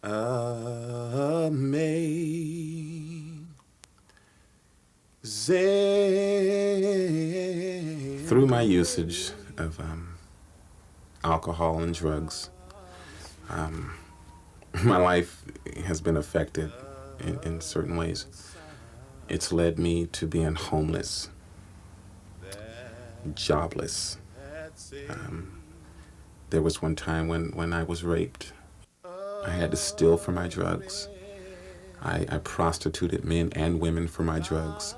amazing. Through my usage of alcohol and drugs, my life has been affected in certain ways. It's led me to being homeless, jobless. There was one time when I was raped. I had to steal for my drugs. I prostituted men and women for my drugs.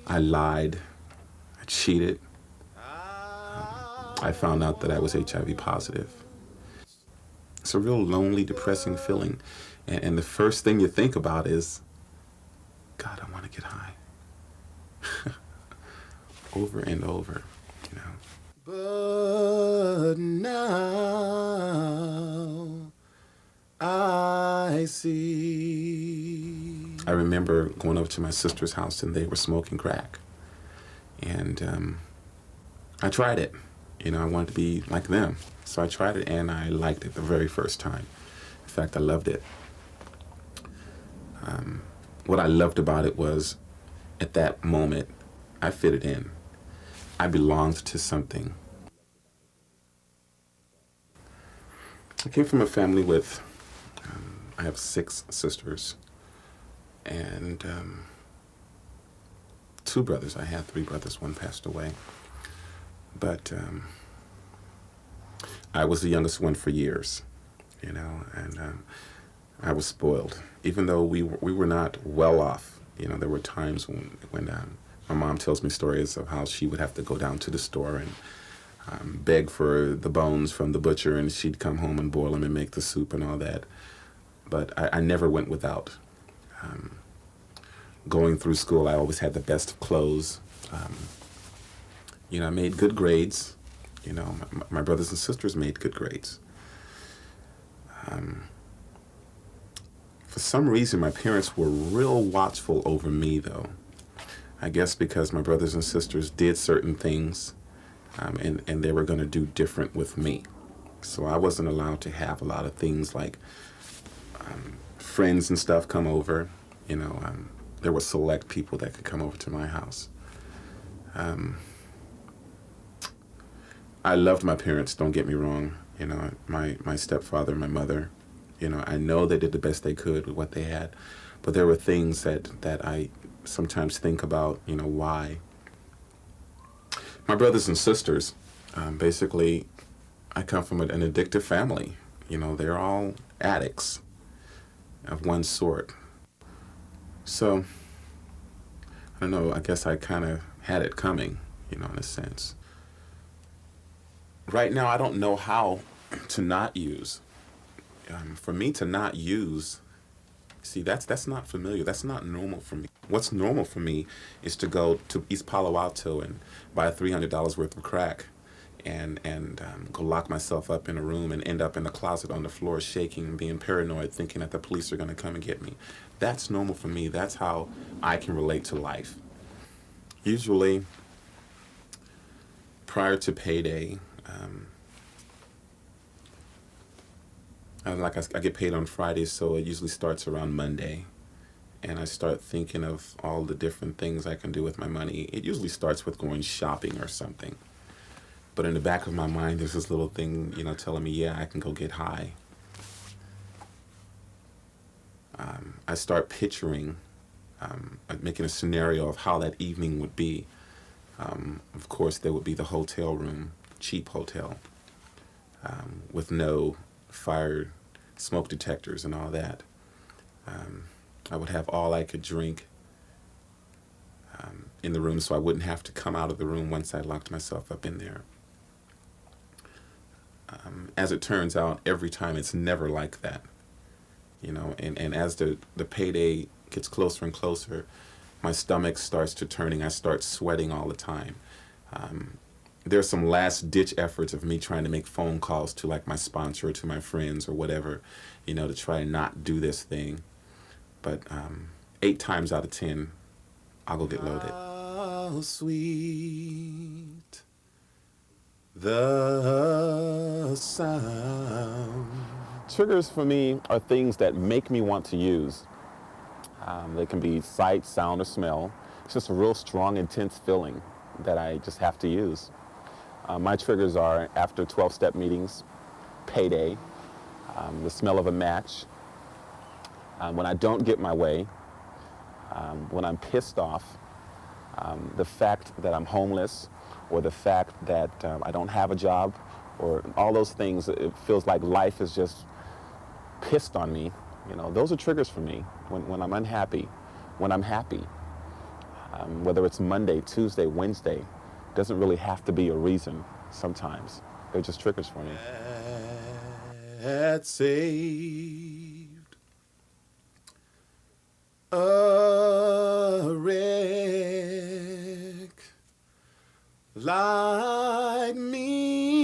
I lied. I cheated. I found out that I was HIV positive. It's a real lonely, depressing feeling. And the first thing you think about is, God, I want to get high. Over and over, you know. But now I see. I remember going over to my sister's house and they were smoking crack. And I tried it. You know, I wanted to be like them. So I tried it and I liked it the very first time. In fact, I loved it. What I loved about it was, at that moment, I fitted in. I belonged to something. I came from a family with, I have 6 sisters and 2 brothers. I had 3 brothers, one passed away. But I was the youngest one for years, you know, and I was spoiled. Even though we were not well off, you know, there were times when my mom tells me stories of how she would have to go down to the store and beg for the bones from the butcher, and she'd come home and boil them and make the soup and all that. But I never went without. Going through school, I always had the best of clothes. You know, I made good grades. You know, my brothers and sisters made good grades. For some reason, my parents were real watchful over me, though. I guess because my brothers and sisters did certain things, and they were going to do different with me. So I wasn't allowed to have a lot of things like friends and stuff come over. You know, there were select people that could come over to my house. I loved my parents, don't get me wrong. You know, my stepfather and my mother, you know, I know they did the best they could with what they had. But there were things that I sometimes think about, you know, why. My brothers and sisters, basically, I come from an addictive family. You know, they're all addicts of one sort. So, I don't know, I guess I kind of had it coming, you know, in a sense. Right now, I don't know how to not use. For me to not use, see, that's not familiar. That's not normal for me. What's normal for me is to go to East Palo Alto and buy $300 worth of crack and go lock myself up in a room and end up in the closet on the floor shaking and being paranoid, thinking that the police are going to come and get me. That's normal for me. That's how I can relate to life. Usually, prior to payday, I get paid on Fridays, so it usually starts around Monday. And I start thinking of all the different things I can do with my money. It usually starts with going shopping or something. But in the back of my mind, there's this little thing, you know, telling me, yeah, I can go get high. I start picturing, making a scenario of how that evening would be. Of course, there would be the hotel room, cheap hotel, with no fire smoke detectors and all that. I would have all I could drink in the room so I wouldn't have to come out of the room once I locked myself up in there. As it turns out, every time it's never like that. You know, and as the payday gets closer and closer, my stomach starts to turning. I start sweating all the time. There's some last ditch efforts of me trying to make phone calls to like my sponsor or to my friends or whatever, you know, to try and not do this thing. But 8 times out of 10, I'll go get loaded. How sweet the sound. Triggers for me are things that make me want to use. They can be sight, sound, or smell. It's just a real strong, intense feeling that I just have to use. My triggers are after 12-step meetings, payday, the smell of a match, when I don't get my way, when I'm pissed off, the fact that I'm homeless, or the fact that I don't have a job, or all those things. It feels like life is just pissed on me. You know, those are triggers for me when I'm unhappy, when I'm happy. Whether it's Monday, Tuesday, Wednesday, doesn't really have to be a reason sometimes. They're just triggers for me. That saved a wreck like me.